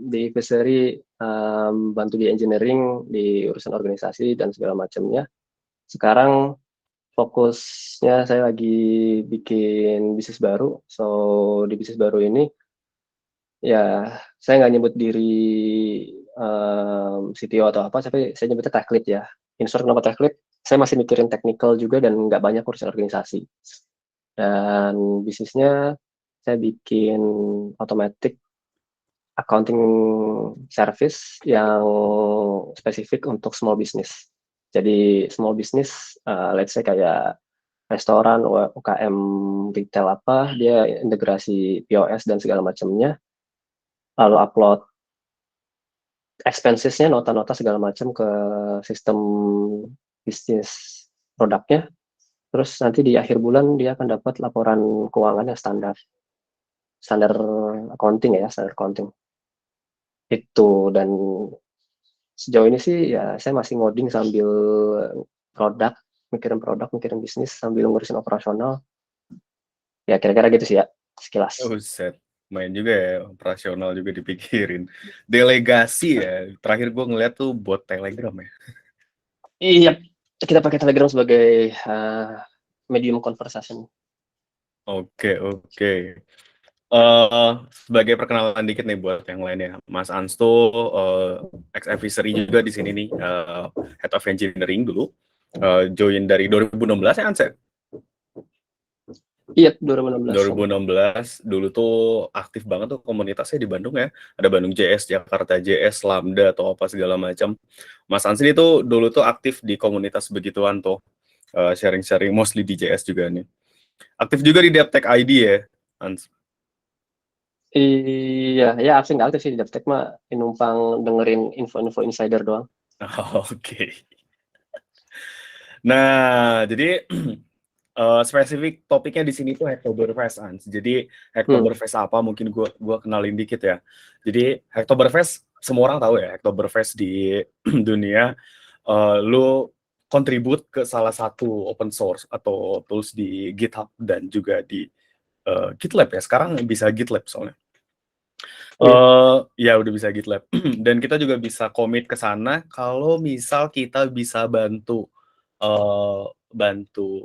di Visery bantu di engineering, di urusan organisasi dan segala macamnya. Sekarang fokusnya saya lagi bikin bisnis baru. So di bisnis baru ini ya saya nggak nyebut diri CTO atau apa, tapi saya nyebutnya tech lead ya. In short, kenapa tech lead? Saya masih mikirin technical juga dan nggak banyak urusan organisasi. Dan bisnisnya saya bikin automatic accounting service yang spesifik untuk small business. Jadi small business, let's say kayak restoran, UKM retail apa, dia integrasi POS dan segala macamnya, lalu upload expenses-nya, nota-nota segala macam ke sistem bisnis produknya, terus nanti di akhir bulan dia akan dapat laporan keuangan yang standar accounting ya, standar accounting. Itu, dan sejauh ini sih ya saya masih ngoding sambil produk, mikirin bisnis sambil ngurusin operasional. Ya kira-kira gitu sih ya, sekilas. Set. Main juga ya, operasional juga dipikirin. Delegasi ya, terakhir gue ngeliat tuh buat Telegram ya. Iya, kita pakai Telegram sebagai medium conversation. Oke. Sebagai perkenalan dikit nih buat yang lainnya, Mas Ansto, ex-Visery juga di sini nih, Head of Engineering dulu, join dari 2016 ya, Anse? Iya, 2016. 2016 dulu tuh aktif banget tuh komunitasnya di Bandung ya. Ada Bandung JS, Jakarta JS, Lambda atau apa segala macam. Mas Ansin itu dulu tuh aktif di komunitas begituan tuh. Sharing-sharing mostly di JS juga nih. Aktif juga di DevTech ID ya, Ans. Iya, ya aktif sih di DevTech mah, numpang dengerin info-info insider doang. Oke. Nah, jadi spesifik topiknya di sini tuh Hacktoberfest, Ans. Jadi Hacktoberfest apa? Mungkin gua kenalin dikit ya. Jadi Hacktoberfest semua orang tahu ya. Hacktoberfest di dunia, lu kontribut ke salah satu open source atau tools di GitHub dan juga di GitLab ya. Sekarang bisa GitLab soalnya. Ya udah bisa GitLab. Dan kita juga bisa commit ke sana kalau misal kita bisa bantu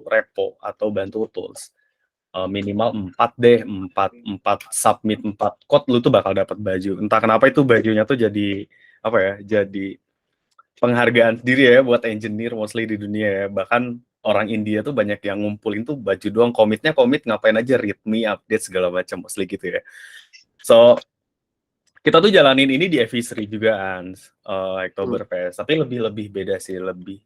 repo atau bantu tools. Minimal 4 submit 4 code, lu tuh bakal dapat baju. Entah kenapa itu bajunya tuh jadi apa ya? Jadi penghargaan sendiri ya buat engineer mostly di dunia ya. Bahkan orang India tuh banyak yang ngumpulin tuh baju doang, komit ngapain aja, readme, update segala macam mostly gitu ya. So kita tuh jalanin ini di Visery juga, Hacktoberfest. Tapi lebih beda sih, lebih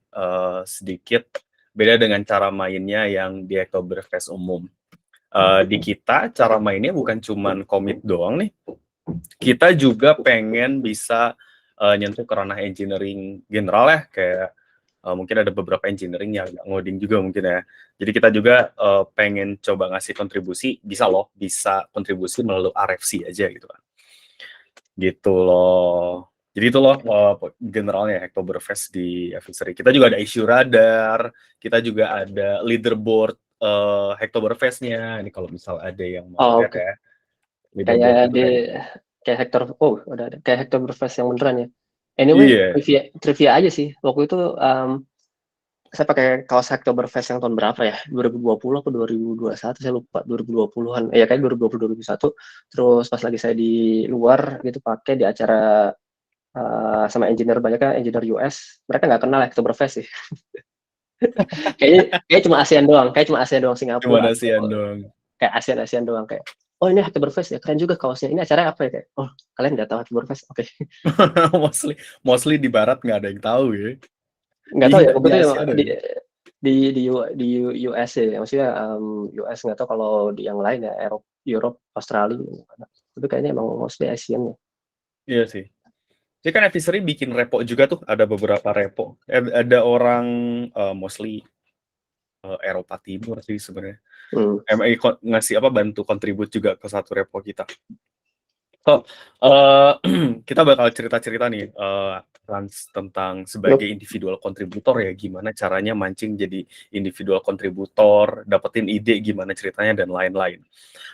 sedikit beda dengan cara mainnya yang di Hacktoberfest umum. Di kita cara mainnya bukan cuman commit doang nih. Kita juga pengen bisa nyentuh ke ranah engineering general ya, kayak mungkin ada beberapa engineering yang ngoding juga mungkin ya. Jadi kita juga pengen coba ngasih kontribusi, bisa kontribusi melalui RFC aja gitu kan. Gitu loh. Jadi itu loh generalnya Hacktoberfest di Visery. Kita juga ada issue radar, kita juga ada leaderboard Hacktoberfest-nya. Ini kalau misal ada yang mau lihat ya. Kayak kayak kayak Hacktoberfest yang beneran ya. Anyway, trivia aja sih. Waktu itu saya pakai kaos Hacktoberfest yang tahun berapa ya? 2020 atau 2021, saya lupa. 2020-an. Ya kayak 2020 2021. Terus pas lagi saya di luar gitu pakai di acara sama engineer, banyaknya engineer US. Mereka nggak kenal Hacktoberfest sih. kayaknya cuma ASEAN doang. Singapura. Cuma ASEAN doang. Kayak ASEAN doang kayak. Oh ini Hacktoberfest ya, keren juga kaosnya. Ini acaranya apa ya? Kayak, oh kalian nggak tahu Hacktoberfest? Oke. Mostly di Barat nggak ada yang tahu ya. Nggak tahu ya, waktu itu di US ya, maksudnya US, nggak tahu kalau di yang lain ya, Europe, Australia. Itu kayaknya emang mostly Asian ya. Iya sih. Jadi kan Visery bikin repo juga tuh, ada beberapa repo. Ada orang mostly Eropa Timur sih sebenarnya. MA ngasih bantu kontribut juga ke satu repo kita. So, kita bakal cerita-cerita nih tentang sebagai individual kontributor ya, gimana caranya mancing jadi individual kontributor, dapetin ide gimana ceritanya dan lain-lain.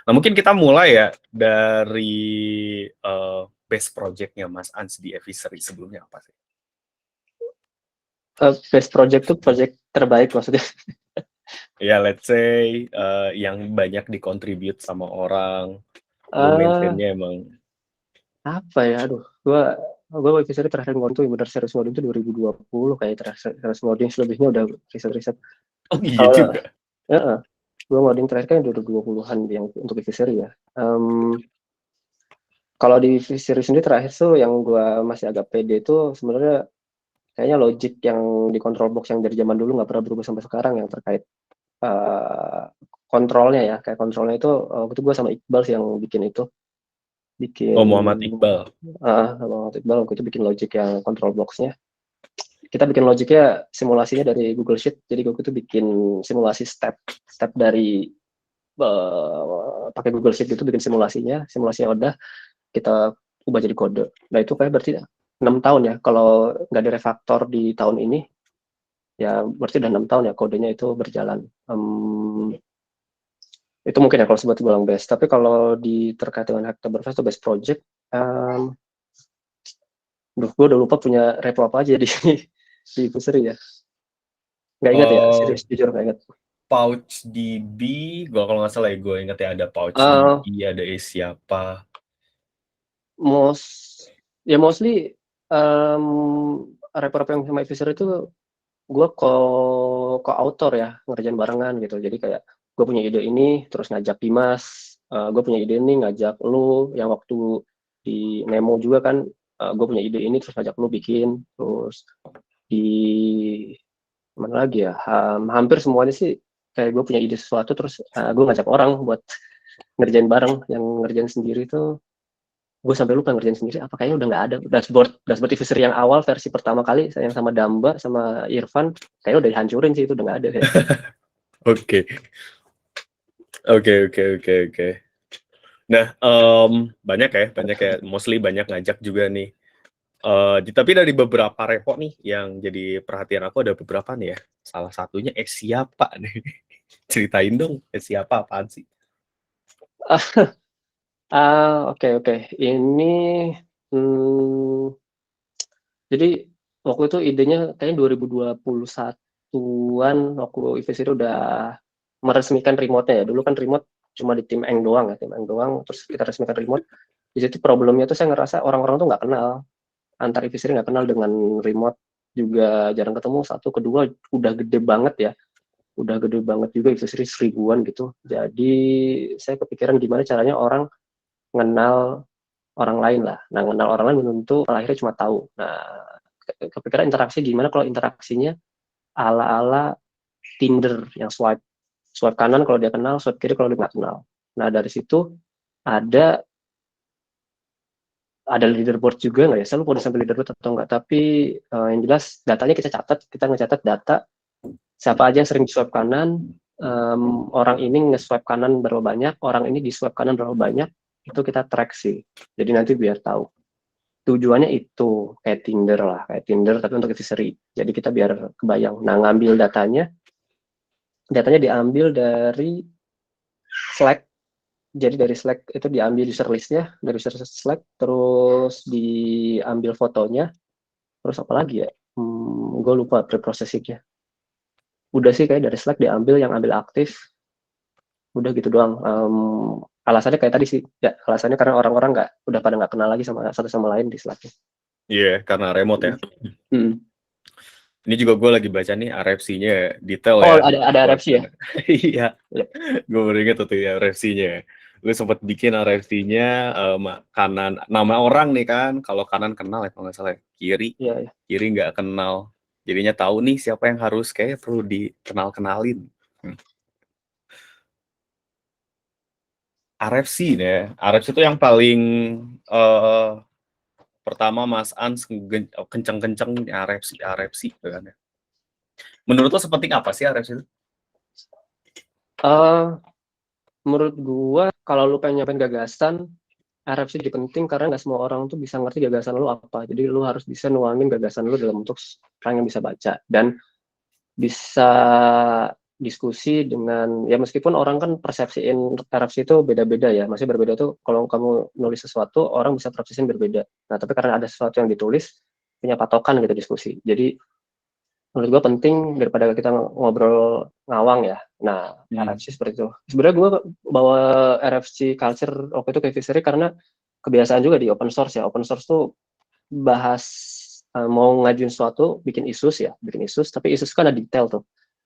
Nah mungkin kita mulai ya dari best project-nya Mas Ans di Evisery sebelumnya apa sih? Best project tuh project terbaik maksudnya. Ya, let's say yang banyak dikontribute sama orang, lu Eh, maintain-nya emang. apa ya? Aduh, gua episode terakhir ngoding bener serius ngoding tuh 2020 kayak terakhir serius ngoding, selebihnya udah riset-riset. Oh iya Kalau juga. gua ngoding terakhir kan 2020-an yang untuk episode ya. Kalau di episode sendiri terakhir tuh yang gua masih agak pede itu sebenarnya kayaknya logic yang di control box yang dari zaman dulu nggak pernah berubah sampai sekarang yang terkait kontrolnya ya, kayak kontrolnya itu waktu itu gue sama Iqbal sih yang bikin itu, Oh, bikin Muhammad Iqbal. sama Iqbal waktu itu bikin logic yang control boxnya. Kita bikin logiknya simulasinya dari Google Sheet, jadi gue itu bikin simulasi step dari pakai Google Sheet itu bikin simulasinya udah kita ubah jadi kode. Nah itu kayak berarti 6 tahun ya, kalau nggak direfaktor di tahun ini ya berarti udah 6 tahun ya kodenya itu berjalan. Itu mungkin ya kalau sebut bilang best, tapi kalau di terkait dengan Hacktoberfest atau best project, gue udah lupa punya repo apa aja di di Pusri ya, nggak ingat ya, serius jujur nggak ingat. PouchDB, gue kalau nggak salah ya, gue ingat ya ada Uh, PouchDB, ada siapa. Mostly repo-repo yang sama Fisher itu gue co-author ya, ngerjain barengan gitu. Jadi kayak gue punya ide ini terus ngajak Dimas, gue punya ide ini ngajak lu yang waktu di Nemo juga kan, gue punya ide ini terus ngajak lu bikin, terus di mana lagi ya, hampir semuanya sih kayak gue punya ide sesuatu terus gue ngajak orang buat ngerjain bareng. Yang ngerjain sendiri tuh gue sampai lupa ngerjain sendiri apa, kayaknya udah nggak ada. Dashboard Divisor yang awal versi pertama kali yang sama Damba sama Irfan kayaknya udah dihancurin sih, itu udah nggak ada ya. Oke. Nah, banyak ya, mostly banyak ngajak juga nih. Tapi dari beberapa repo nih yang jadi perhatian aku ada beberapa nih ya. Salah satunya siapa nih? Ceritain dong, siapa apaan sih? Oke. Ini jadi waktu itu idenya kayaknya 2021-an waktu IVC itu udah meresmikan remote-nya ya. Dulu kan remote cuma di tim Eng doang ya, terus kita resmikan remote. Di situ problemnya tuh saya ngerasa orang-orang tuh nggak kenal, antar IVC nggak kenal dengan remote, juga jarang ketemu. Satu, kedua udah gede banget ya, udah gede banget juga IVC seribuan gitu. Jadi saya kepikiran gimana caranya orang kenal orang lain lah. Nah, kenal orang lain tentu akhirnya cuma tahu. Nah, kepikiran interaksi gimana kalau interaksinya ala-ala Tinder yang swipe kanan kalau dia kenal, swipe kiri kalau dia nggak kenal. Nah, dari situ ada leaderboard juga nggak ya? Saya lupa udah sampai leaderboard atau nggak, tapi yang jelas datanya kita ngecatat data siapa aja yang sering swipe kanan, orang ini nge-swipe kanan berapa banyak, orang ini di swipe kanan berapa banyak, itu kita track sih. Jadi nanti biar tahu. Tujuannya itu kayak Tinder tapi untuk advisory. Jadi kita biar kebayang. Nah, ngambil datanya diambil dari Slack. Jadi dari Slack itu diambil user listnya, dari user Slack, terus diambil fotonya, terus apa lagi ya? Gue lupa preprocessingnya. Udah sih kayak dari Slack diambil yang ambil aktif, udah gitu doang. Alasannya kayak tadi sih, ya alasannya karena orang-orang udah pada nggak kenal lagi sama satu sama lain di Slack. Iya, karena remote ya. Ini juga gue lagi baca nih RFC-nya detail ya. Oh, ya. ada RFC ya? Iya. Gue baru ingat tuh ya RFC-nya. Lu sempat bikin RFC-nya kanan nama orang nih kan. Kalau kanan kenal ya kalau nggak salah. Kiri nggak kenal. Jadinya tahu nih siapa yang harus kayak perlu dikenalin. RFC ya. RFC itu yang paling pertama Mas Ans kenceng-kenceng RFC kan ya. Menurut lo sepenting apa sih RFC itu? Menurut gua kalau lu pengen nyampein gagasan, RFC jadi penting karena nggak semua orang tuh bisa ngerti gagasan lu apa. Jadi lu harus bisa nuangin gagasan lu dalam bentuk orang yang bisa baca dan bisa diskusi dengan, ya meskipun orang kan persepsiin RFC itu beda-beda ya, masih berbeda tuh kalau kamu nulis sesuatu, orang bisa persepsiin berbeda. Nah, tapi karena ada sesuatu yang ditulis, punya patokan gitu diskusi. Jadi, menurut gue penting daripada kita ngobrol ngawang ya. Nah, RFC seperti itu. Sebenarnya gue bawa RFC culture waktu itu ke Visery karena kebiasaan juga di open source ya. Open source tuh bahas mau ngajuin sesuatu, bikin isus ya, tapi isus kan ada detail tuh.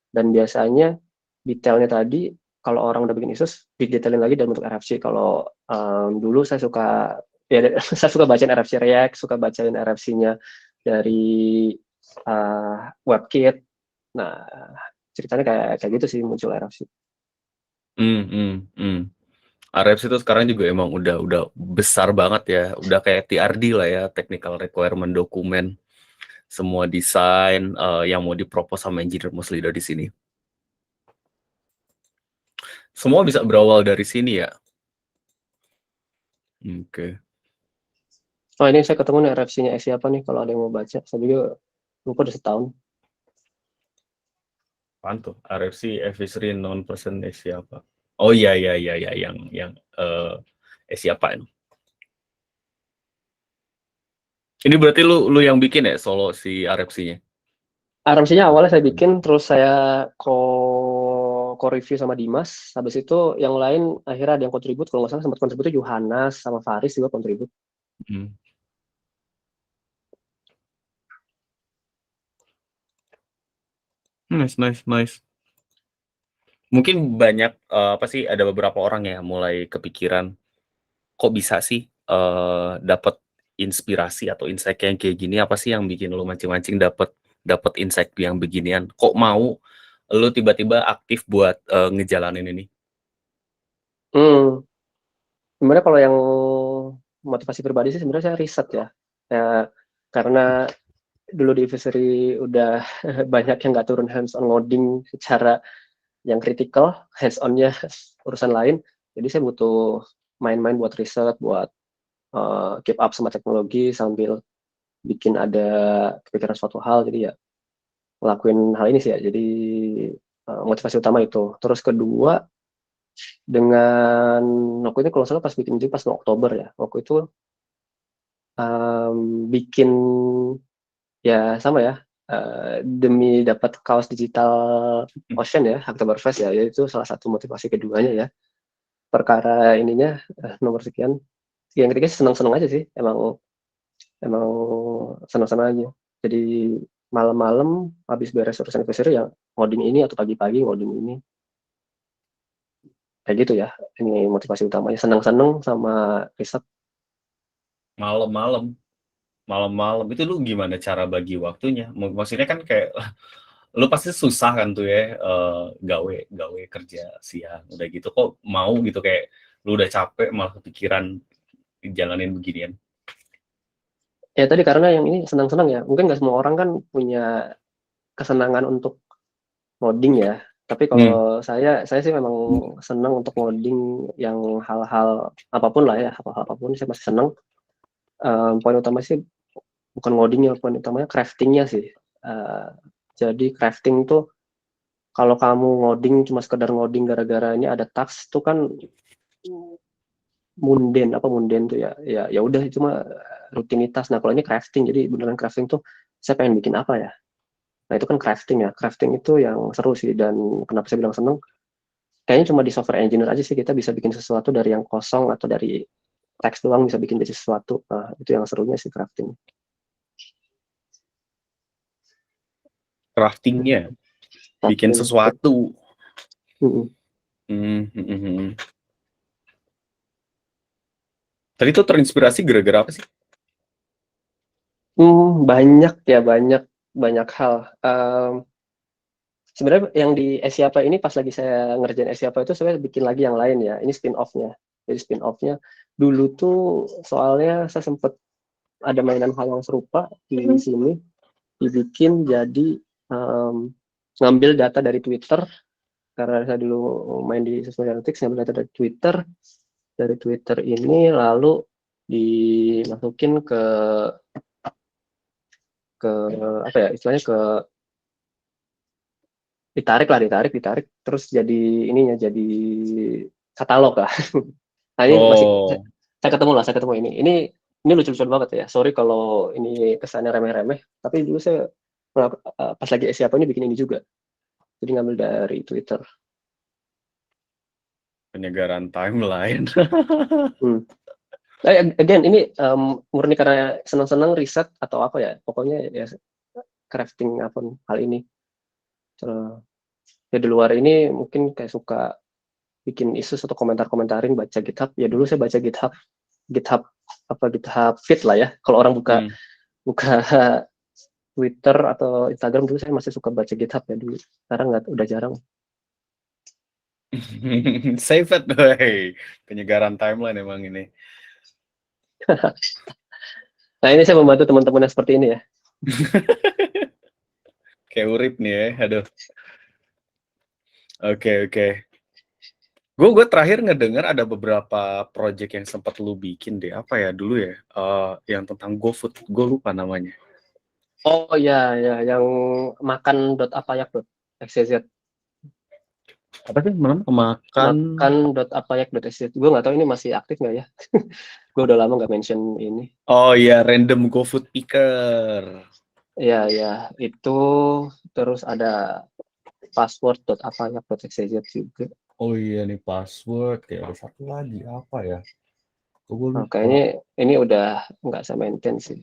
Dan biasanya detailnya tadi, kalau orang udah bikin isus, didetailin lagi dalam bentuk RFC. Kalau dulu saya suka, ya saya suka bacain RFC React, suka bacain RFC-nya dari WebKit. Nah, ceritanya kayak gitu sih muncul RFC. RFC itu sekarang juga emang udah besar banget ya, udah kayak TRD lah ya, technical requirement dokumen, semua desain yang mau dipropose sama engineer mostly dari sini. Semua bisa berawal dari sini ya. Oke. Oh, ini saya ketemu nih RFC-nya siapa nih, kalau ada yang mau baca. Saya juga lupa udah setahun. Apaan tuh? RFC Advisory Non-Person siapa? Oh iya yang siapa ini? Ini berarti lu yang bikin ya solo si RFC-nya? RFC-nya awalnya saya bikin, terus saya co-review sama Dimas. Habis itu yang lain akhirnya ada yang kontribut. Kalau nggak salah sempat kontribut itu Yohanes sama Faris juga kontribut. Nice. Mungkin banyak apa sih, ada beberapa orang ya mulai kepikiran, kok bisa sih dapat inspirasi atau insight yang kayak gini, apa sih yang bikin lu mancing-mancing dapat insight yang beginian? Kok mau lu tiba-tiba aktif buat ngejalanin ini? Sebenarnya kalau yang motivasi pribadi sih sebenarnya saya riset ya. Karena dulu di Visery udah banyak yang nggak turun hands on ngoding secara yang kritikal, hands on-nya urusan lain. Jadi saya butuh main-main buat riset, buat keep up sama teknologi sambil bikin ada kepikiran suatu hal. Jadi ya ngelakuin hal ini sih ya. Jadi motivasi utama itu. Terus kedua, dengan waktu itu kalau salah pas bikin itu pas Oktober ya. Waktu itu bikin ya sama ya, demi dapat kaos digital Ocean ya, Oktoberfest ya, itu salah satu motivasi keduanya ya. Perkara ininya nomor sekian. Yang ketiga senang-senang aja sih, emang senang-senang aja. Jadi malam-malam habis beres urusan anniversary ya ngoding ini, atau pagi-pagi ngoding ini. Kayak gitu ya, ini motivasi utamanya, senang-senang sama riset. Malam-malam itu lu gimana cara bagi waktunya? Maksudnya kan kayak lu pasti susah kan tuh ya, gawe kerja siang udah gitu, kok mau gitu, kayak lu udah capek malah kepikiran jalanin beginian. Ya tadi karena yang ini senang-senang ya, mungkin nggak semua orang kan punya kesenangan untuk ngoding ya. Tapi kalau saya sih memang senang untuk ngoding yang hal-hal apapun lah ya, hal-hal apapun saya masih senang. Poin utama sih bukan ngodingnya, poin utamanya craftingnya sih. Jadi crafting tuh, kalau kamu ngoding cuma sekedar ngoding gara-gara ini ada task tuh kan munden tuh ya udah, itu mah rutinitas. Nah kalau ini crafting, jadi beneran crafting tuh saya pengen bikin apa ya. Nah itu kan crafting ya, crafting itu yang seru sih. Dan kenapa saya bilang seneng, kayaknya cuma di software engineer aja sih kita bisa bikin sesuatu dari yang kosong, atau dari teks doang bisa bikin jadi sesuatu. Nah itu yang serunya sih crafting. Craftingnya bikin sesuatu. Tadi tuh terinspirasi gara-gara apa sih? Banyak hal. Sebenarnya yang di Esiapa ini, pas lagi saya ngerjain Esiapa itu saya bikin lagi yang lain ya. Ini spin-off-nya. Jadi spin-off-nya dulu tuh soalnya saya sempat ada mainan hal yang serupa di sini, dibikin jadi ngambil data dari Twitter, karena saya dulu main di social analytics, ngambil data dari Twitter ini, lalu dimasukin ke apa ya istilahnya, ditarik, terus jadi ininya jadi katalog lah. Nah ini masih Oh, saya ketemu ini lucu-lucuan banget ya. Sorry kalau ini kesannya remeh-remeh, tapi dulu saya pas lagi siapa ini bikin ini juga. Jadi ngambil dari Twitter. penyegaran timeline. Hmm. Again ini murni karena senang-senang riset atau apa ya. Pokoknya ya crafting apa hal ini. Terus, ya di luar ini mungkin kayak suka bikin isu atau komentar-komentarin baca GitHub. Ya dulu saya baca GitHub GitHub GitHub feed lah ya. Kalau orang buka Hmm. buka Twitter atau Instagram dulu saya masih suka baca GitHub ya dulu. Sekarang nggak, udah jarang. Save it, wey. Penyegaran timeline emang ini. Nah ini saya membantu teman-teman yang seperti ini ya. Kayak urip nih ya, aduh. Oke. Gue terakhir ngedenger ada beberapa project yang sempat lu bikin deh. Apa ya dulu ya? Yang tentang GoFood. Gue lupa namanya. Oh ya ya yang makan.apayak.xyz. Apa sih? Makan. Makan.apayak.xyz. Gue nggak tahu ini masih aktif nggak ya. Gue udah lama nggak mention ini. Oh iya, random GoFood Picker. Ya ya itu, terus ada password.apayak.xyz juga. Oh iya nih password. Kayak ada satu lagi apa ya? Gue Nah, lupa. kayaknya ini udah nggak saya maintain sih.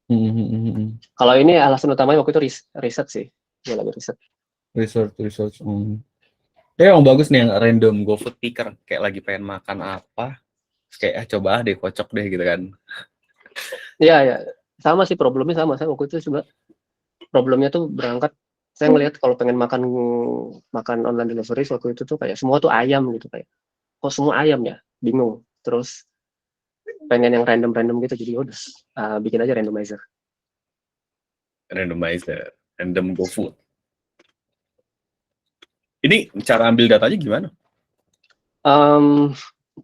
Hmm. Kalau ini alasan utamanya waktu itu riset sih. Gue lagi riset. Research. Ya yang bagus nih yang random GoFood Picker. Kayak lagi pengen makan apa. Terus kayak coba deh kocok deh gitu kan. Iya ya, sama sih problemnya sama. Saya waktu itu coba problemnya tuh berangkat. Saya ngelihat kalau pengen makan makan online delivery waktu itu tuh kayak semua tuh ayam gitu kayak. Kok semua ayam ya? Bingung. Terus pengen yang random-random gitu jadi udah bikin aja randomizer. Randomizer. Random GoFood. Ini cara ambil datanya gimana? Um,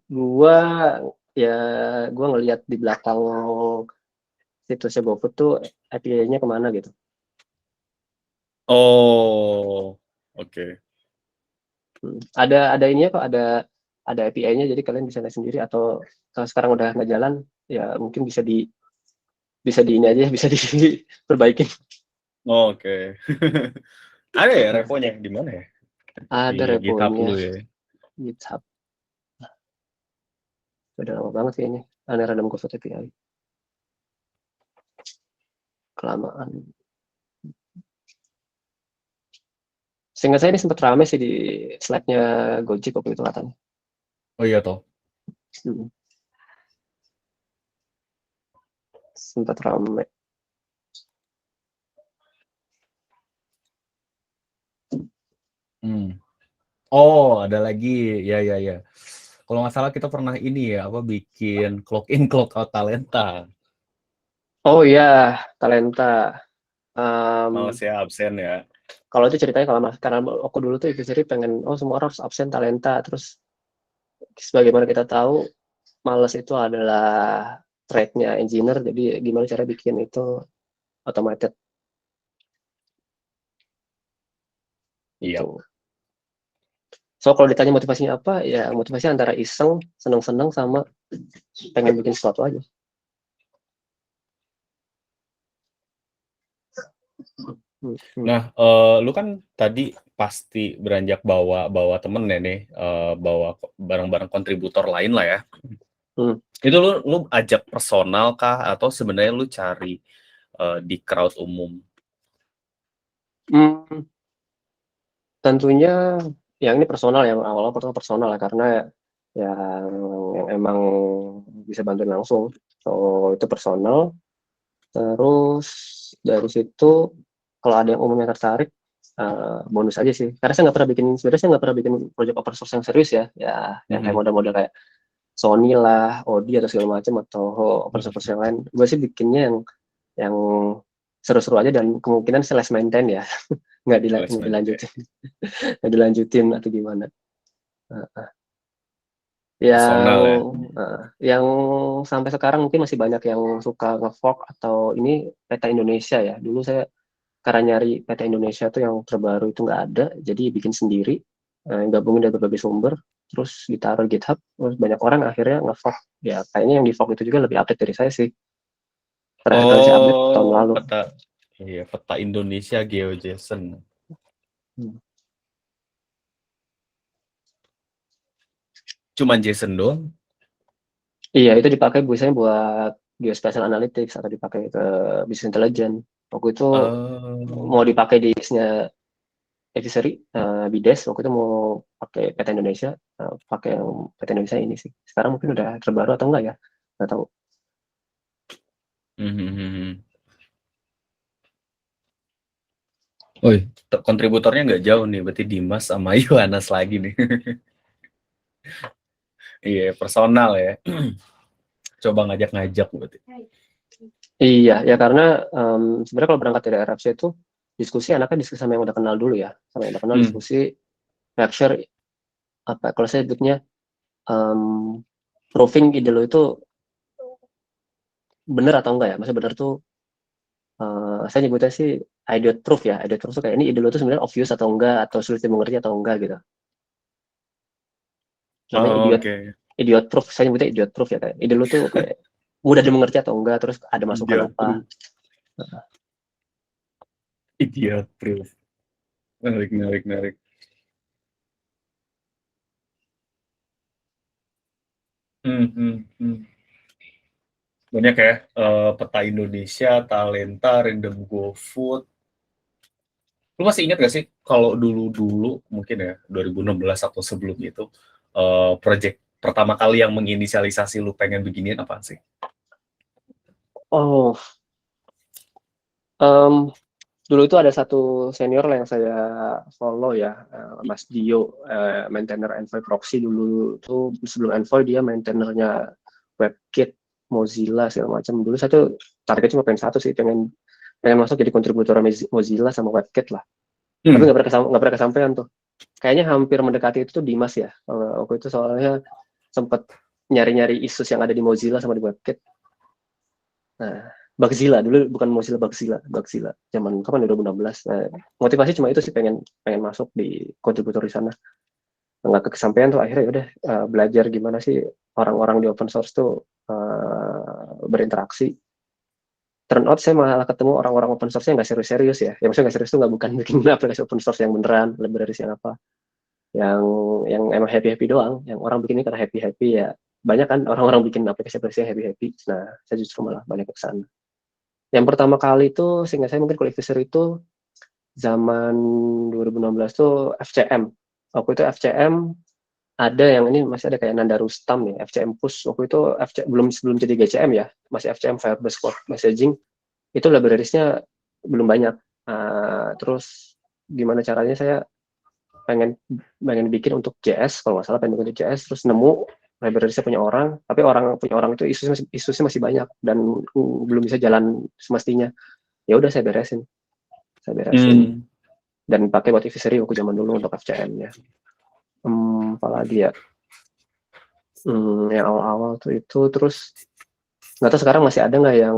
gua ya gua ngelihat di belakang situsnya GoFood tuh API-nya kemana gitu. Oh, oke. Ada ininya kok, ada API-nya jadi kalian bisa lihat sendiri atau kalau sekarang udah nggak jalan ya mungkin bisa di ini aja bisa diperbaikin. Oke. Ada ya reponya di mana ya? Di Ada GitHub reponya lu ya. GitHub. Udah lama banget sih ini. Ada random code API. Kelamaan. Sehingga saya ini sempat rame sih di slide-nya Gojek waktu itu katanya. Oh iya toh. Hmm. Sempat rame. Hmm. Oh, ada lagi. Ya. Kalau nggak salah kita pernah ini ya, apa bikin clock in clock out talenta. Oh iya, Talenta. Um, Males ya absen ya. Kalau itu ceritanya kalau karena aku dulu tuh itu jadi pengen semua orang harus absen Talenta, terus sebagaimana kita tahu males itu adalah trait-nya engineer, jadi gimana cara bikin itu automated Iya. itu. So kalau ditanya motivasinya apa, ya motivasinya antara iseng, seneng-seneng sama pengen bikin sesuatu aja. Nah, lu kan tadi pasti beranjak bawa temen ya nih, bawa barang-barang kontributor lain lah ya. Hmm. Itu lu ajak personal kah atau sebenarnya lu cari di crowd umum? Hmm. Tentunya yang ini personal ya, awal-awal pertama personal ya, karena yang emang bisa bantuin langsung. So itu personal. Terus dari situ kalau ada yang umumnya tertarik, bonus aja sih. Karena sebenarnya saya nggak pernah bikin project open source yang serius ya. Ya yang kayak Mhm. model-model kayak Sony lah, Audi atau segala macam atau open source yang lain. Gue sih bikinnya yang seru-seru aja dan kemungkinan saya less maintain ya, Les nggak maintain. dilanjutin, nggak dilanjutin atau gimana. Uh, yang Personal ya. yang sampai sekarang mungkin masih banyak yang suka nge-fork atau ini Peta Indonesia ya. Dulu saya karena nyari PT Indonesia tuh yang terbaru itu nggak ada, jadi bikin sendiri, gabungin dari berbagai sumber, terus ditaruh di GitHub, terus banyak orang akhirnya nge-fork. Ya kayaknya yang di-fork itu juga lebih update dari saya sih. Terakhir kali saya update tahun Oh, lalu. peta Indonesia GeoJSON. Hmm. Cuman JSON doang? Iya, itu dipakai biasanya buat geospatial analytics atau dipakai ke business intelligence. Waktu itu Oh. mau dipakai di isinya advisory, Bides, waktu itu mau pakai peta Indonesia, pakai yang peta Indonesia ini sih. Sekarang mungkin udah terbaru atau enggak ya, nggak tahu. Oh, kontributornya nggak jauh nih, berarti Dimas sama Yohanes lagi nih. Iya, personal ya. Coba ngajak-ngajak berarti. Iya, ya karena sebenarnya kalau berangkat dari RFC itu diskusi anaknya diskusi sama yang udah kenal dulu ya, sama yang udah kenal diskusi, make sure apa kalau saya sebutnya proving ide lo itu benar atau enggak ya, maksudnya benar tuh saya nyebutnya sih idiot proof ya, idiot proof tuh kayak ini ide lo tuh sebenarnya obvious atau enggak, atau sulit dimengerti atau enggak gitu. Namanya Oh, idiot oke. idiot proof, saya nyebutnya idiot proof ya, kayak ide lo tuh kayak mudah dimengerti atau enggak, terus ada masukan Idiot apa. proof. Idiot proof. Menarik, menarik, menarik. Banyak ya, peta Indonesia, talenta, random GoFood. Lu masih ingat gak sih kalau dulu-dulu mungkin ya 2016 atau sebelum itu, project pertama kali yang menginisialisasi lu pengen beginian apa sih? Oh, um, dulu itu ada satu senior lah yang saya follow ya, Mas Dio, maintainer Envoy proxy dulu tuh. Sebelum Envoy dia maintainernya WebKit, Mozilla segala macam. Dulu saya tuh targetnya cuma pengen satu sih, pengen pengen masuk jadi kontributor Mozilla sama WebKit lah. Tapi nggak pernah kesampaian tuh. Kayaknya hampir mendekati itu tuh Dimas ya. Waktu itu soalnya sempat nyari-nyari isus yang ada di Mozilla sama di WebKit. Nah, Bugzilla dulu, bukan Mozilla, Bugzilla zaman kapan 2016. Nah, motivasi cuma itu sih, pengen pengen masuk di kontributor di sana. Nggak kesampaian tuh, akhirnya udah belajar gimana sih orang-orang di open source tuh berinteraksi. Turn out saya malah ketemu orang-orang open source yang nggak serius-serius ya. Yang maksudnya nggak serius tuh nggak, bukan bikin aplikasi open source yang beneran, libraries yang apa, yang emang happy-happy doang. Yang orang bikin ini karena happy-happy ya. Banyak kan orang-orang bikin aplikasi-aplikasi yang happy-happy. Nah, saya justru malah banyak ke sana. Yang pertama kali itu, sehingga saya mungkin kalau advisor itu zaman 2016 tuh FCM. Waktu itu FCM ada yang ini masih ada kayak Nanda Rustam nih, FCM Push. Waktu itu belum sebelum jadi GCM ya, masih FCM Firebase Cloud Messaging. Itu libraries-nya belum banyak. Terus gimana caranya saya pengen pengen bikin untuk JS, kalau nggak salah pengen bikin untuk JS, terus nemu libraries-nya punya orang, tapi orang punya orang itu isusnya masih banyak dan belum bisa jalan semestinya. Ya udah saya beresin dan pakai buat advisory waktu zaman dulu untuk FCM-nya. Apalagi ya, yang awal-awal tuh itu. Terus nggak tahu sekarang masih ada nggak yang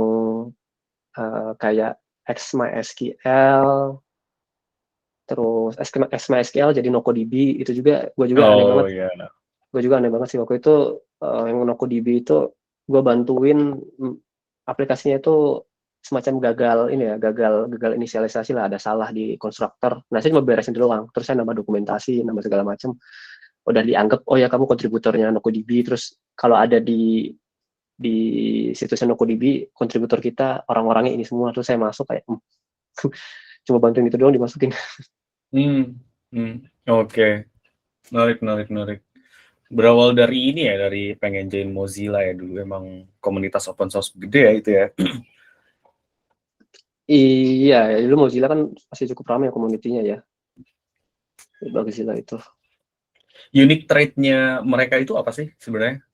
kayak XMySQL, terus XMySQL jadi NoCoDB. Itu juga gue juga aneh Oh banget. ya. Gue juga aneh banget sih waktu itu, yang NoCoDB itu gue bantuin aplikasinya itu semacam gagal ini ya, gagal inisialisasi lah, ada salah di konstruktor. Nah, saya cuma beresin dulu doang, terus saya nambah dokumentasi, nambah segala macam. Udah dianggap, oh ya kamu kontributornya NoCoDB, terus kalau ada di situsnya NoCoDB, kontributor kita orang-orangnya ini semua. Terus saya masuk kayak cuma bantuin itu doang dimasukin. Oke. Menarik, menarik, menarik. Berawal dari ini ya, dari pengen join Mozilla ya dulu, emang komunitas open source gede ya itu ya. Iya, dulu Mozilla kan masih cukup ramai ya komunitinya ya. Mozilla itu. Unique trait-nya mereka itu apa sih sebenarnya?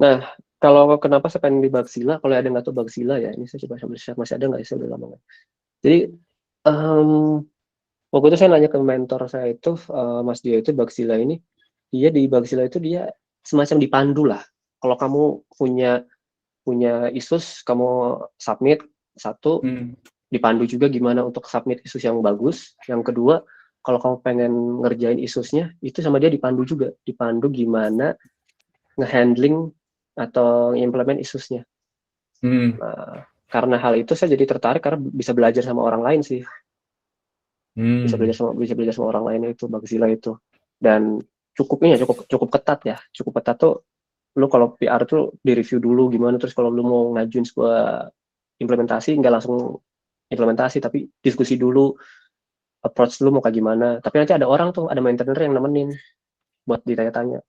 Nah, kalau kenapa saya pengen di Bugzilla, kalau ada nggak tahu Bugzilla ya, ini saya coba share, masih ada nggak ya, saya udah lama nggak. Jadi, waktu itu saya nanya ke mentor saya itu, Mas Dio itu, Bugzilla ini, dia di Bugzilla itu dia semacam dipandu lah. Kalau kamu punya isus, kamu submit satu, dipandu juga gimana untuk submit isus yang bagus. Yang kedua, kalau kamu pengen ngerjain isusnya, itu sama dia dipandu gimana ngehandling atau implement isusnya. Nah, karena hal itu saya jadi tertarik karena bisa belajar sama orang lain sih. Bisa belajar sama orang lain itu Bugzilla itu. Dan cukup ketat ya. Cukup ketat tuh lu kalau PR tuh di review dulu gimana, terus kalau lu mau ngajuin sebuah implementasi nggak langsung implementasi tapi diskusi dulu approach lu mau kayak gimana, tapi nanti ada orang tuh, ada maintainer yang nemenin buat ditanya-tanya.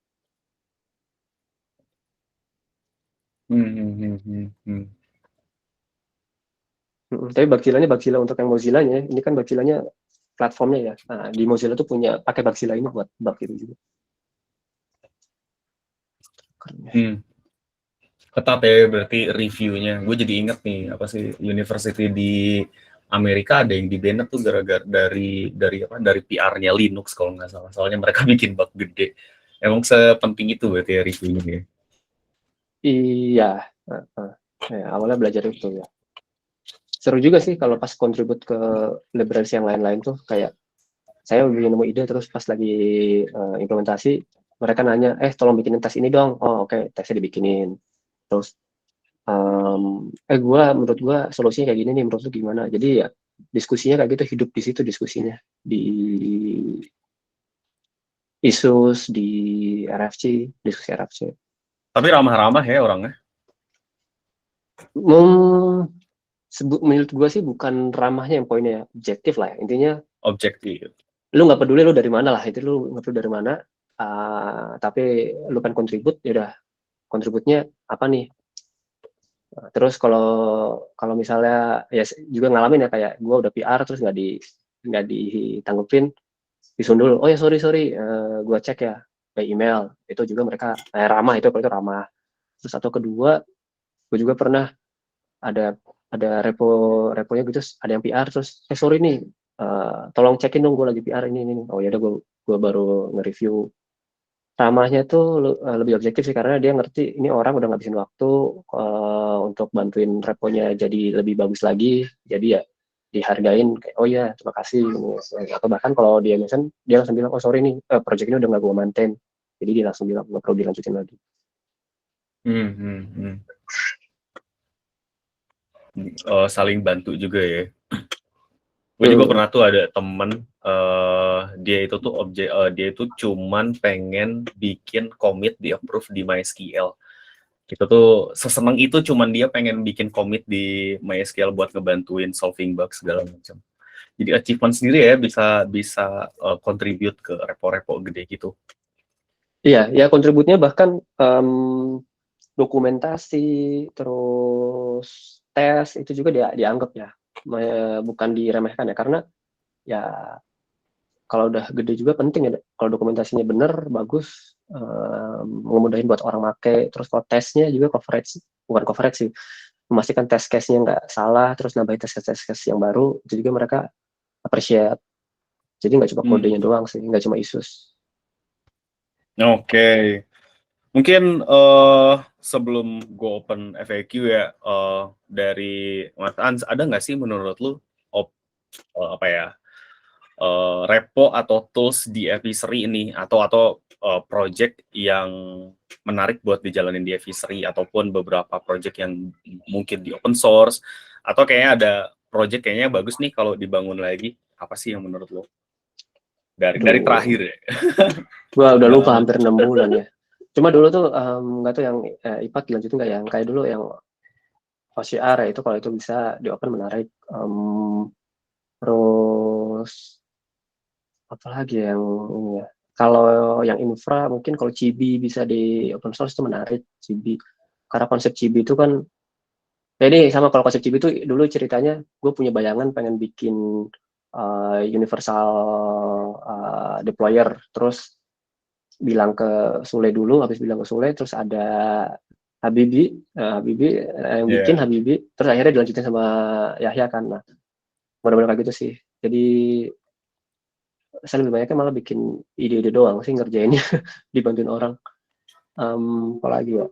Tapi Bugzilla untuk yang Mozilla-nya, ini kan Bugzilla-nya platformnya ya. Nah, di Mozilla tuh punya pakai Bugzilla ini buat bug itu juga. Ketat ya berarti reviewnya. Gue jadi inget nih apa sih university di Amerika ada yang di-banned tuh gara-gara dari PR-nya Linux kalau nggak salah. Soalnya mereka bikin bug gede. Emang sepenting itu berarti ya reviewnya. Iya, ya, awalnya belajar itu ya. Seru juga sih kalau pas kontribut ke libraries yang lain-lain tuh, kayak saya nemu ide terus pas lagi implementasi mereka nanya, tolong bikinin tes ini dong. Oh oke, tesnya dibikinin. Terus menurut gue solusinya kayak gini nih, menurut lu gimana? Jadi ya diskusinya kayak gitu, hidup di situ diskusinya, di isus, di RFC, diskusi RFC. Tapi ramah-ramah ya orangnya. Menurut gue sih bukan ramahnya yang poinnya, objektif lah ya. Intinya objektif. Lu nggak peduli lu dari mana lah, itu lu nggak peduli dari mana, tapi lu kan kontribut, ya udah kontributnya apa nih. Terus kalau misalnya ya juga ngalamin ya, kayak gue udah PR terus nggak ditanggupin, disundul, oh ya sorry gue cek ya by email, itu juga mereka ramah, itu ramah. Terus atau kedua, gue juga pernah ada reponya gitu, ada yang PR terus sorry nih, tolong cekin dong gue lagi PR ini. Oh ya udah, gue baru nge-review. Ramahnya tuh lebih objektif sih, karena dia ngerti ini orang udah ngabisin waktu untuk bantuin reponya jadi lebih bagus lagi, jadi ya dihargain kayak oh ya terima kasih. Atau bahkan kalau dia mention, dia langsung bilang oh sorry nih, project ini udah nggak gue maintain, jadi dia langsung bilang nggak perlu dilanjutin lagi. Saling bantu juga ya. Gue juga pernah tuh ada temen, dia itu cuman pengen bikin commit di approve di MySQL. Itu tuh seseneng itu, cuman dia pengen bikin commit di MySQL buat ngebantuin solving bug segala macam. Jadi achievement sendiri ya, bisa contribute ke repo-repo gede gitu. Iya, ya kontributnya bahkan dokumentasi, terus tes itu juga dianggap ya, bukan diremehkan ya, karena ya kalau udah gede juga penting ya, kalau dokumentasinya bener, bagus, ngemudahin buat orang make. Terus kalau tesnya juga bukan coverage sih, memastikan test case-nya nggak salah, terus nambahin test case yang baru, itu juga mereka appreciate. Jadi nggak cuma kodenya doang sih, nggak cuma isus. Oke. Mungkin sebelum gue open FAQ ya, dari Mas Ans, ada nggak sih menurut lu repo atau tools di Evisery ini, atau project yang menarik buat dijalanin di Evisery, ataupun beberapa project yang mungkin di open source, atau kayaknya ada project kayaknya bagus nih kalau dibangun lagi, apa sih yang menurut lo? Dari terakhir ya. Gua udah lupa, hampir 6 bulan ya. Cuma dulu tuh nggak tuh yang IPAC dilanjutin nggak, yang kayak dulu yang OCR ya, itu kalau itu bisa di open menarik. Terus apa lagi yang ini ya, kalau yang infra mungkin kalau Cibi bisa di open source itu menarik. Cibi, karena konsep Cibi itu kan ini sama, kalau konsep Cibi itu dulu ceritanya gue punya bayangan pengen bikin universal deployer, terus bilang ke Sule dulu, habis bilang ke Sule terus ada Habibi yang bikin Habibi, terus akhirnya dilanjutin sama Yahya kan. Nah, benar-benar kayak gitu sih. Jadi saya lebih banyaknya malah bikin ide-ide doang sih ngerjainnya, dibantuin orang. Apalagi ya,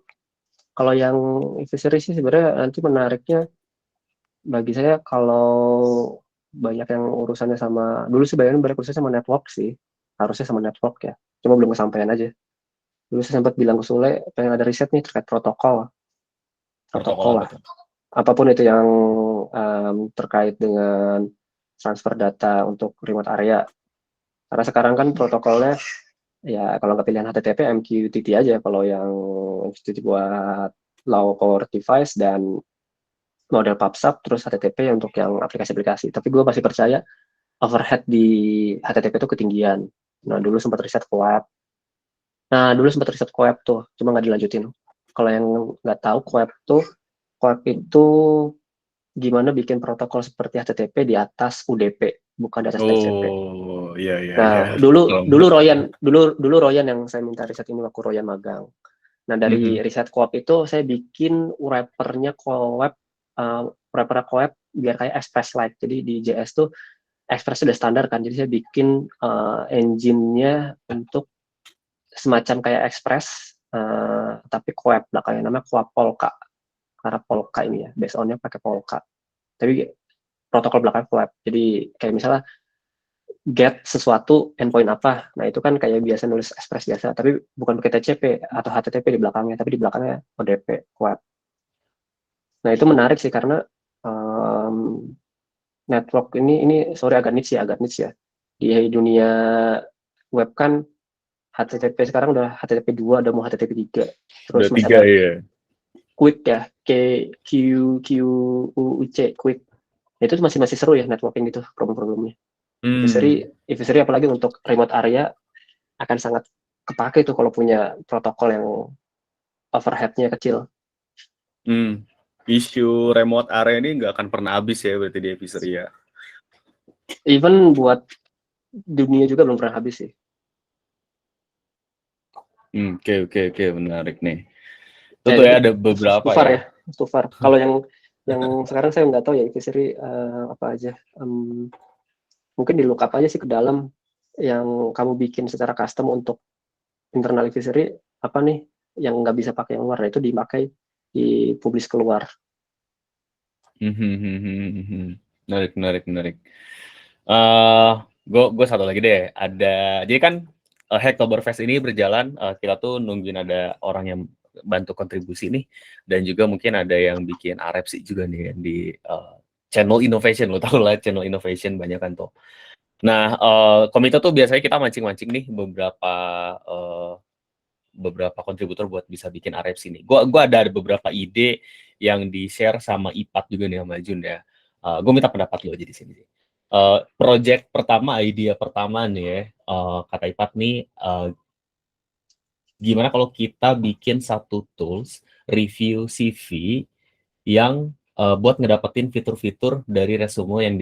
kalau yang Evisery sih sebenarnya nanti menariknya bagi saya kalau banyak yang urusannya sama, dulu sih bayangin banyak urusannya sama network sih, harusnya sama network ya, cuma belum kesampaian aja. Dulu saya sempat bilang ke Sule, pengen ada riset nih terkait protokol Protokol apa lah. tuh? Apapun itu yang terkait dengan transfer data untuk remote area. Karena sekarang kan protokolnya, ya kalau nggak pilihan HTTP, MQTT aja kalau yang MQTT buat low power device dan model PubSub, terus HTTP untuk yang aplikasi-aplikasi. Tapi gue masih percaya overhead di HTTP itu ketinggian. Nah, dulu sempat riset ke web. Nah, dulu sempat riset ke web tuh, cuma nggak dilanjutin. Kalau yang nggak tahu, web itu gimana bikin protokol seperti HTTP di atas UDP, bukan di atas TCP. Oh, iya iya iya. Nah, dulu Royan yang saya minta riset ini waktu Royan magang. Nah, dari Mhm. riset co itu saya bikin wrapper-nya co-web, wrapper co-web biar kayak Express-like. Jadi di JS tuh Express sudah standar kan, jadi saya bikin engine-nya untuk semacam kayak Express, tapi co-web belakangnya namanya co-web Polka. Karena Polka ini ya, based on-nya pakai Polka. Tapi protokol belakang co-web. Jadi kayak misalnya get sesuatu endpoint apa, nah itu kan kayak biasa nulis Express biasa, tapi bukan pakai TCP atau HTTP di belakangnya, tapi di belakangnya ODP, web. Nah itu menarik sih karena um, network ini sorry agak niche ya. Di dunia web kan HTTP sekarang udah HTTP 2, udah mau HTTP 3. Terus Udah masih 3 ada ya. Quick ya, Q Q U C Quick. Nah, itu masih seru ya networking gitu problem-problemnya. Hmm. Advisory apalagi untuk remote area akan sangat kepake tuh kalau punya protokol yang overhead-nya kecil. Hmm. Isu remote area ini nggak akan pernah habis ya berarti di Evisery ya. Even buat dunia juga belum pernah habis sih. Oke, menarik nih. Itu Kayak tuh gitu, ya ada beberapa too far ya. ya, too far. Kalau yang sekarang saya nggak tahu ya advisory apa aja. Mungkin di lookup aja sih ke dalam yang kamu bikin secara custom untuk internal advisory apa nih yang nggak bisa pakai yang luar, nah itu dipakai di publish keluar. Menarik. Eh, gue satu lagi deh. Jadi kan Hacktoberfest ini berjalan, kita tuh nungguin ada orang yang bantu kontribusi nih, dan juga mungkin ada yang bikin RFC juga nih di Channel Innovation, lo tau lah Channel Innovation banyak kan tuh. Nah, komite tuh biasanya kita mancing-mancing nih beberapa kontributor buat bisa bikin RFC nih. Gua ada beberapa ide yang di-share sama Ipat juga nih sama Jun ya. Gue minta pendapat lo aja di sini. Project pertama, idea pertama nih ya, kata Ipat nih, gimana kalau kita bikin satu tools review CV yang buat ngedapetin fitur-fitur dari resume yang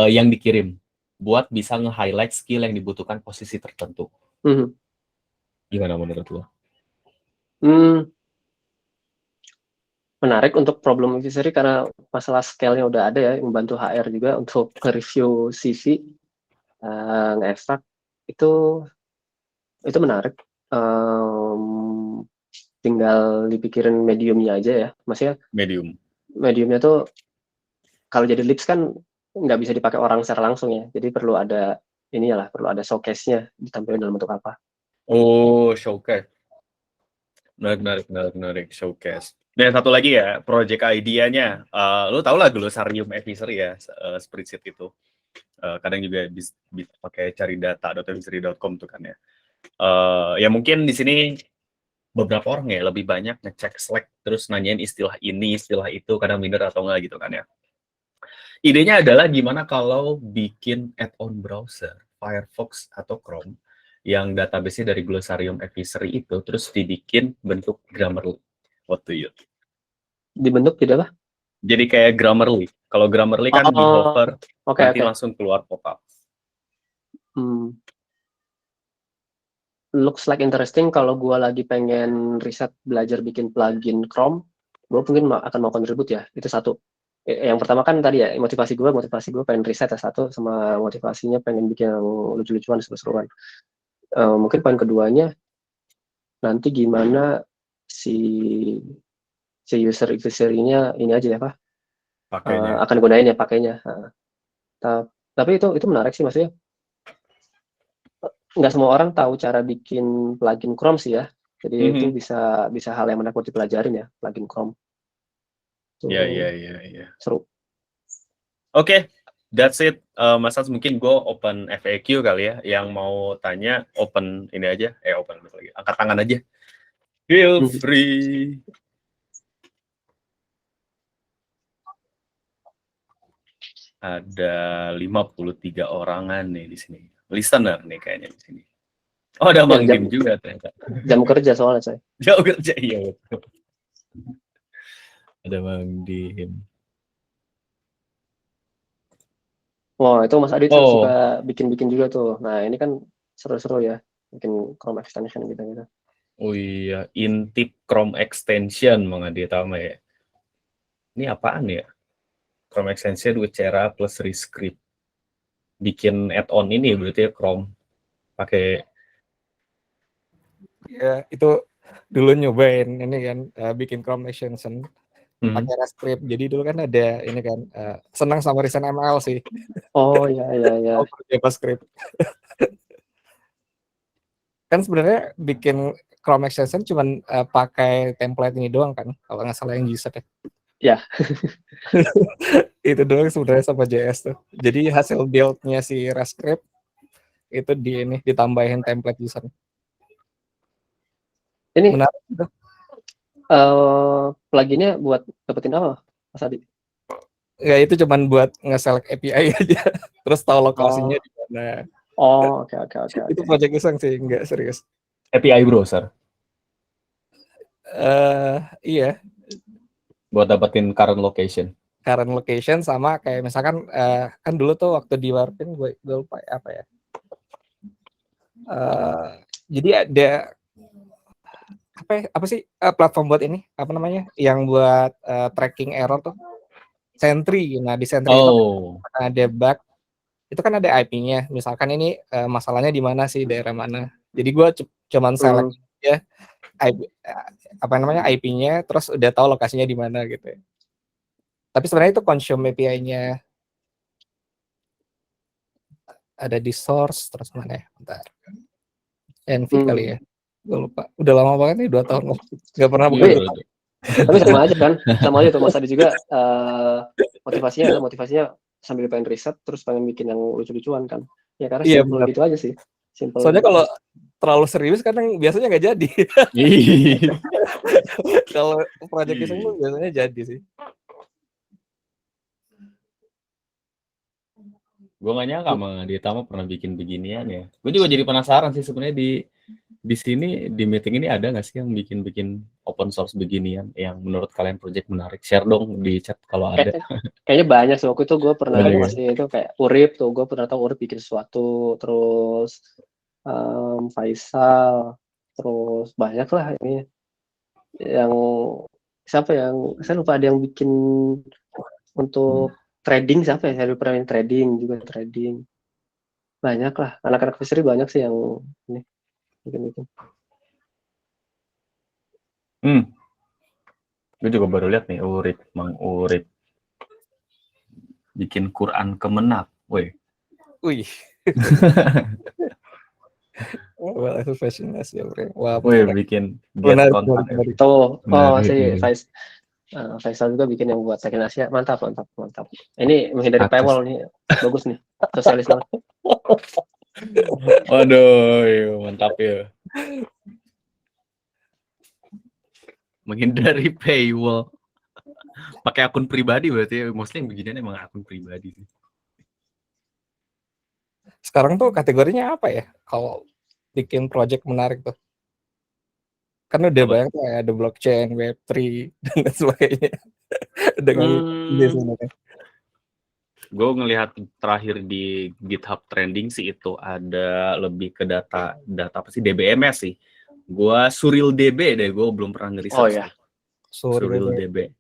yang dikirim buat bisa nge-highlight skill yang dibutuhkan posisi tertentu. Hmm. Gimana menurut lo? Hmm, menarik untuk problem advisory karena masalah scale-nya udah ada ya, yang membantu HR juga untuk review CV, nge-extract itu menarik. Tinggal dipikirin mediumnya aja ya. Maksudnya Medium. mediumnya tuh kalau jadi lips kan nggak bisa dipakai orang secara langsung ya. Jadi perlu ada inilah, perlu ada showcase-nya ditampilkan dalam bentuk apa. Oh, showcase. Menarik. Showcase. Dan satu lagi ya, project idea-nya. Lu tau lah Glossarium Advisory ya, spreadsheet itu. Kadang juga bisa pakai cari data.advisory.com tuh kan ya. Ya mungkin di sini beberapa orang ya lebih banyak ngecek Slack terus nanyain istilah ini, istilah itu, kadang minder atau enggak gitu kan ya. Idenya adalah gimana kalau bikin add-on browser, Firefox atau Chrome, yang database-nya dari Glossarium Advisory itu, terus dibikin bentuk Grammarly. What do you think? Dibentuk tidak apa? Jadi kayak Grammarly. Kalau Grammarly kan di Oh, hover, oke nanti oke. langsung keluar pop-up. Hmm, looks like interesting. Kalau gue lagi pengen riset belajar bikin plugin Chrome, gue mungkin akan mau kontribut ya. Itu satu. Yang pertama kan tadi ya motivasi gue pengen riset ya satu, sama motivasinya pengen bikin yang lucu-lucuan, seru-seruan. Mungkin poin keduanya nanti gimana si si user advisory-nya ini aja ya Pak, pakainya. akan gunain ya pakainya. Tapi itu menarik sih, maksudnya nggak semua orang tahu cara bikin plugin Chrome sih ya. Jadi itu bisa hal yang menarik buat dipelajarin ya, plugin Chrome. Iya. Seru. Oke, that's it. Mas Hans, mungkin gue open FAQ kali ya. Yang mau tanya open ini aja. Open lagi. Angkat tangan aja. Feel free. Ada 53 orangan nih di sini. Listener nih kayaknya di sini. Oh, ada Mang Dim juga ternyata. Jam kerja soalnya saya. Jam kerja, iya betul. Ada Mang Dim. Wah, itu Mas Adit suka bikin-bikin juga tuh. Nah, ini kan seru-seru ya, bikin Chrome extension gitu-gitu. Oh iya, intip Chrome extension Mang Adit sama ya. Ini apaan ya? Chrome extension Wecera plus Rescript. Bikin add-on ini berarti ya Chrome. Pakai ya itu dulu nyobain ini kan bikin Chrome extension pakai Rescript. Jadi dulu kan ada ini kan senang sama ReasonML sih. Oh iya. JavaScript. Kan sebenarnya bikin Chrome extension cuman pakai template ini doang kan, kalau nggak salah yang user ya. Ya. Itu doang sebenarnya sama JS tuh. Jadi hasil build-nya si Rescript itu ditambahin template user. Ini menarik gitu. Pluginnya buat dapetin apa, Mas Adi? Ya itu cuman buat nge-select API aja, terus tahu lokasinya di mana. Oh, oke. Itu project iseng sih, nggak serius. API browser. Iya. Buat dapetin current location sama kayak misalkan kan dulu tuh waktu di Warpin gue lupa apa ya. Jadi ada apa sih platform buat ini apa namanya yang buat tracking error tuh Sentry. Nah di Sentry itu ada bug, itu kan ada IP-nya. Misalkan ini masalahnya di mana sih, daerah mana. Jadi gue cuman select ya IP-nya, terus udah tahu lokasinya di mana gitu ya. Tapi sebenarnya itu consume API-nya ada di source, terus mana ya? Bentar. NV kali ya. Gue lupa. Udah lama banget nih, 2 tahun nggak pernah buka. Tapi sama aja kan, sama aja tuh Mas Adi juga motivasinya sambil pengen riset terus pengen bikin yang lucu-lucuan kan. Ya karena simple gitu aja sih. Simple. Soalnya kalau terlalu serius kadang biasanya nggak jadi. Kalau project iseng tuh biasanya jadi sih. Gue nggak nyangka Mang Adit pernah bikin beginian ya. Gue juga jadi penasaran sih sebenarnya di sini di meeting ini ada nggak sih yang bikin open source beginian yang menurut kalian project menarik? Share dong di chat kalau ada. Kayaknya banyak sih. Waktu itu gue pernah masih itu kayak Urip tuh, gue pernah tahu Urip bikin sesuatu, terus Faisal, terus banyak lah ini yang siapa yang saya lupa, ada yang bikin untuk trading, siapa ya, saya lupa, trading banyak lah, anak-anak fishery banyak sih yang ini bikin. Gue juga baru lihat nih Mang Urip bikin Quran Kemenak, wih. Well, itu fashionless ya, bro. Wah, bikin get kontak. Tuh, si Faisal juga bikin yang buat Tekken Asia, mantap. Ini menghindari paywall nih, bagus nih, sosialis banget. Waduh, mantap ya. Menghindari paywall. Pakai akun pribadi berarti, mostly yang beginian emang akun pribadi. Sekarang tuh kategorinya apa ya? Kalau bikin project menarik tuh. Kan udah banyak tuh, ada blockchain, Web3 dan sebagainya. Dengan gue ngelihat terakhir di GitHub trending sih itu ada lebih ke data apa sih, DBMS sih. Gue SurilDB deh, gue belum pernah ngeriset. Oh ya. SurilDB.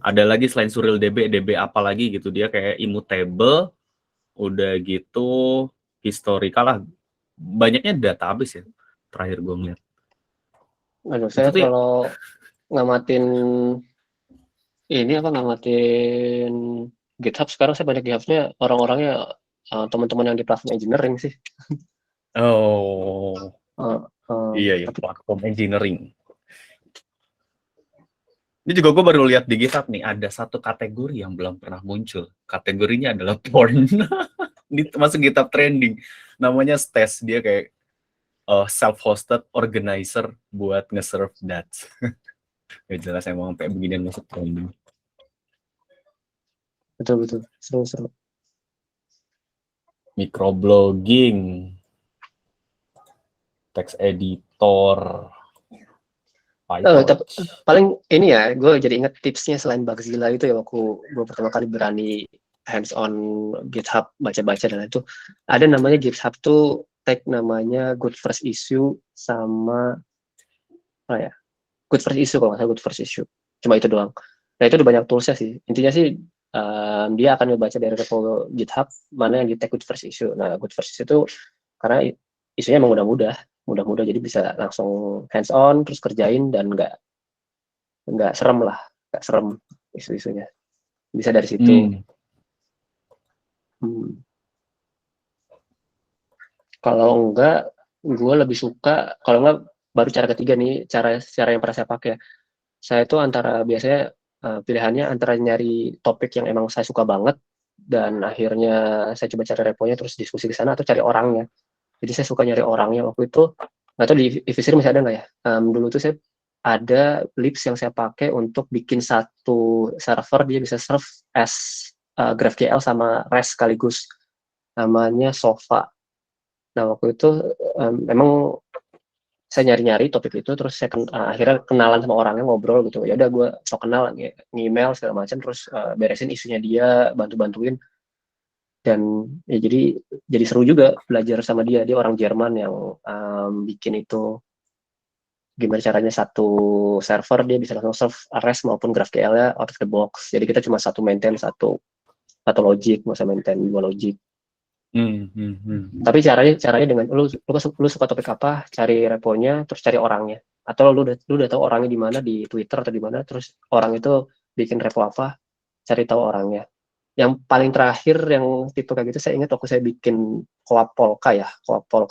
Ada lagi selain SurilDB, DB apa lagi gitu, dia kayak immutable, udah gitu historical lah. Banyaknya database ya terakhir gue ngeliat. Saya kalau ngamatin ini apa ngamatin GitHub sekarang saya banyak GitHub-nya orang-orangnya teman-teman yang di platform engineering sih. Oh, iya, Tapi platform engineering. Ini juga gue baru lihat di GitHub nih, ada satu kategori yang belum pernah muncul. Kategorinya adalah porn. Ini masuk GitHub trending. Namanya Stes, dia kayak self-hosted organizer buat nge-serve that. Gak jelas emang sampai beginian masuk trending. betul seru. Microblogging, text editor, PyTorch. Paling ini ya, gue jadi inget tipsnya selain Bugzilla itu ya, waktu gue pertama kali berani hands on GitHub, baca-baca dan itu ada namanya GitHub tuh tag namanya good first issue sama apa ya, good first issue kalau nggak salah, good first issue, cuma itu doang. Nah itu udah banyak toolsnya sih, intinya sih dia akan membaca dari repo GitHub mana yang di tag good first issue. Nah good first issue itu karena isunya emang udah mudah jadi bisa langsung hands on terus kerjain dan nggak serem isu-isunya, bisa dari situ. Kalau enggak, gue lebih suka, kalau enggak baru cara ketiga nih, cara yang pernah saya pakai. Saya itu biasanya pilihannya antara nyari topik yang emang saya suka banget dan akhirnya saya coba cari reponya terus diskusi ke sana, atau cari orangnya. Jadi saya suka nyari orangnya. Waktu itu nggak tahu di Evisir masih ada nggak ya. Dulu tuh saya ada Libs yang saya pakai untuk bikin satu server, dia bisa serve as GraphQL sama REST sekaligus, namanya Sofa. Nah waktu itu memang saya nyari-nyari topik itu, terus saya akhirnya kenalan sama orangnya, ngobrol gitu. Ya udah gue sok kenal, nge-email segala macam, terus beresin isunya dia, bantu-bantuin. Dan ya jadi seru juga belajar sama dia. Dia orang Jerman yang bikin itu, gimana caranya satu server dia bisa langsung serve REST maupun GraphQL-nya out of the box. Jadi kita cuma maintain satu logic, nggak usah maintain dua logic. Tapi caranya dengan lu suka topik apa, cari reponya, terus cari orangnya. Atau lu udah tahu orangnya di mana, di Twitter atau di mana, terus orang itu bikin repo apa, cari tahu orangnya. Yang paling terakhir yang tipe kayak gitu saya ingat waktu saya bikin Coap Polka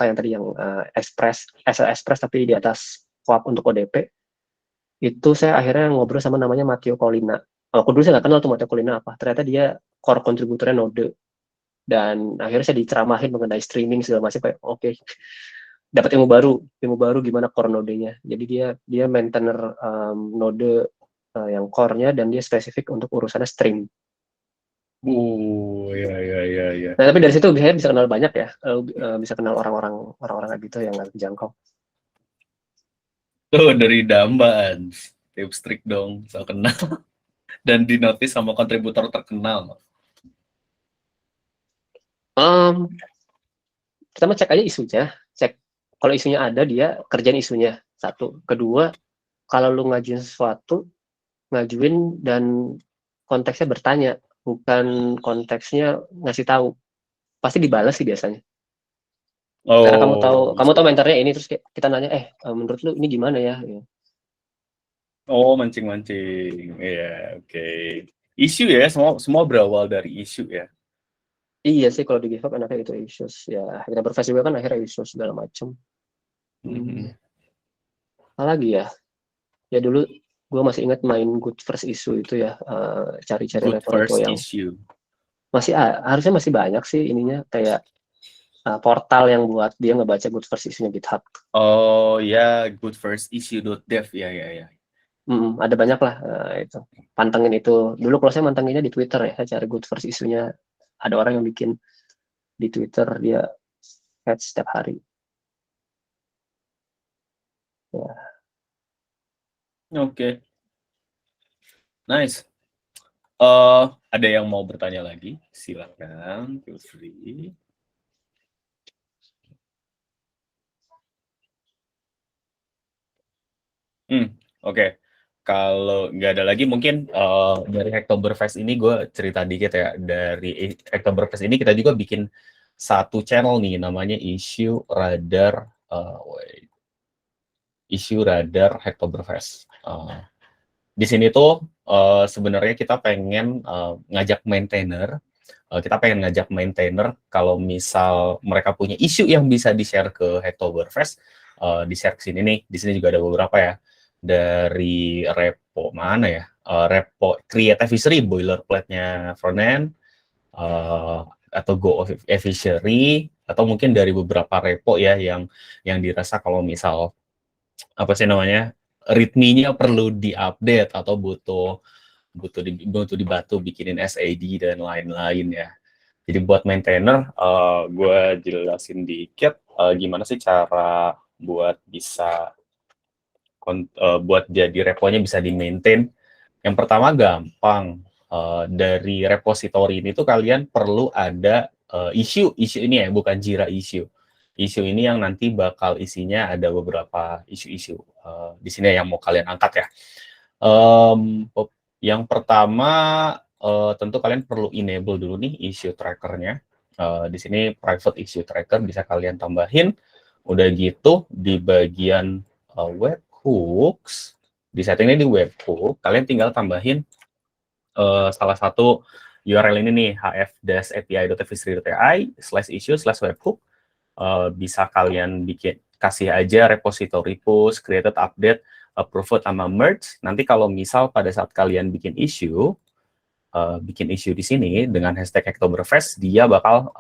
yang tadi yang Express tapi di atas Coap untuk ODP. Itu saya akhirnya ngobrol sama namanya Matteo Colina. Aku dulu saya nggak kenal tuh Matteo Colina apa. Ternyata dia core kontributornya Node. Dan akhirnya saya diceramahin mengenai streaming segala macam, kayak oke, dapat ilmu baru gimana core nodenya. Jadi dia maintainer node yang core-nya, dan dia spesifik untuk urusannya stream. Ya. Nah tapi dari situ saya bisa kenal banyak ya, bisa kenal orang-orang gitu yang nggak terjangkau. Tuh dari Dambaan, tips trik dong, so kenal dan di notice sama kontributor terkenal. Pertama cek aja isunya, cek kalau isunya ada dia kerjain isunya, satu. Kedua, kalau lu ngajuin sesuatu, ngajuin dan konteksnya bertanya, bukan konteksnya ngasih tahu. Pasti dibalas sih biasanya. Karena kamu tahu mentornya ini, terus kita nanya, menurut lu ini gimana ya? Oh, mancing-mancing. Iya, oke. Isu ya, semua berawal dari isu ya. Iya sih, kalau di GitHub enaknya itu issues ya. Kita berfase juga kan akhirnya issues segala macam. Apa lagi ya? Ya dulu gue masih ingat main good first issue itu ya, cari-cari repo yang issue. Masih harusnya masih banyak sih ininya, kayak portal yang buat dia ngebaca good first issue-nya GitHub. Oh ya, good first issue.dev ya. Ada banyak lah itu. Pantengin itu. Dulu kalau saya mantenginnya di Twitter ya, saya cari good first issue-nya. Ada orang yang bikin di Twitter, dia head setiap hari. Ya. Oke. Nice. Ada yang mau bertanya lagi? Silakan, feel free. Oke. Kalau nggak ada lagi, mungkin dari Hacktoberfest ini gue cerita dikit ya. Dari Hacktoberfest ini kita juga bikin satu channel nih, namanya Issue Radar Hacktoberfest. Di sini tuh sebenarnya kita pengen ngajak maintainer, kalau misal mereka punya isu yang bisa di-share ke Hacktoberfest, di-share ke sini nih. Di sini juga ada beberapa ya. Dari repo mana ya? Repo Create Efficery, boilerplate-nya frontend, atau Go Efficery, atau mungkin dari beberapa repo ya yang dirasa kalau misal apa sih namanya, readme-nya perlu diupdate atau butuh dibantu bikinin SAD dan lain-lain ya. Jadi buat maintainer, gue jelasin dikit gimana sih cara buat bisa buat jadi reponya bisa di-maintain. Yang pertama gampang, dari repository ini tuh kalian perlu ada issue ini ya, bukan Jira issue. Issue ini yang nanti bakal isinya ada beberapa isu-isu di sini yang mau kalian angkat ya. Yang pertama tentu kalian perlu enable dulu nih issue tracker-nya. Di sini private issue tracker bisa kalian tambahin. Udah gitu di bagian webhooks, di settingnya di webhook, kalian tinggal tambahin salah satu URL ini nih, hf-api.efficery.ai/issue/webhook. Bisa kalian kasih aja repository push, created update, approved sama merge. Nanti kalau misal pada saat kalian bikin issue di sini dengan hashtag Hacktoberfest, dia bakal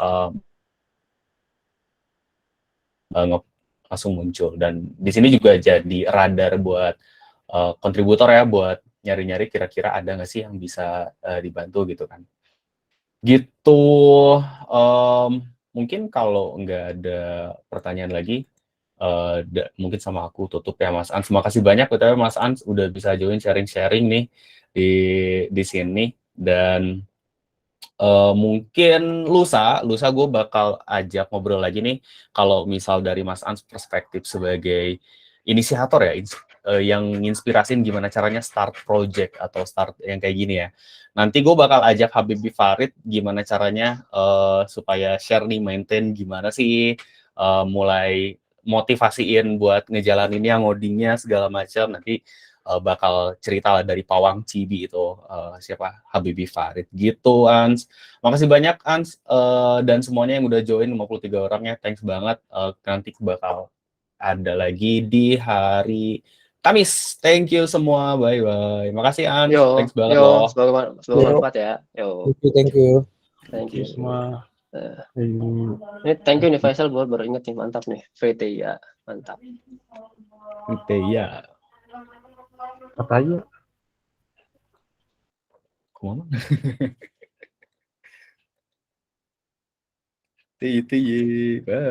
langsung muncul. Dan di sini juga jadi radar buat kontributor ya, buat nyari-nyari kira-kira ada nggak sih yang bisa dibantu gitu kan. Gitu. Mungkin kalau nggak ada pertanyaan lagi, mungkin sama aku tutup ya Mas Ans. Makasih banyak Mas Ans udah bisa join sharing-sharing nih di sini. Dan mungkin lusa gue bakal ajak ngobrol lagi nih kalau misal dari Mas Ans perspektif sebagai inisiator ya, yang nginspirasin gimana caranya start project atau start yang kayak gini ya. Nanti gue bakal ajak Habibie Farid gimana caranya supaya share nih, maintain gimana sih mulai motivasiin buat ngejalanin yang ngodingnya segala macam. Nanti bakal cerita lah dari Pawang Cibi itu siapa Habibie Farid gitu Ans. Makasih banyak Ans dan semuanya yang udah join 53 orang ya, thanks banget. Nanti bakal ada lagi di hari Kamis. Thank you semua, bye bye. Makasih Ans, thanks banget loh. Semoga bermanfaat ya. Yo. Thank you. Thank you semua. Ini thank you nih Faisal buat baru inget nih, mantap nih. VTIA, mantap. VTIA. Katanya. Kemana? VTIA.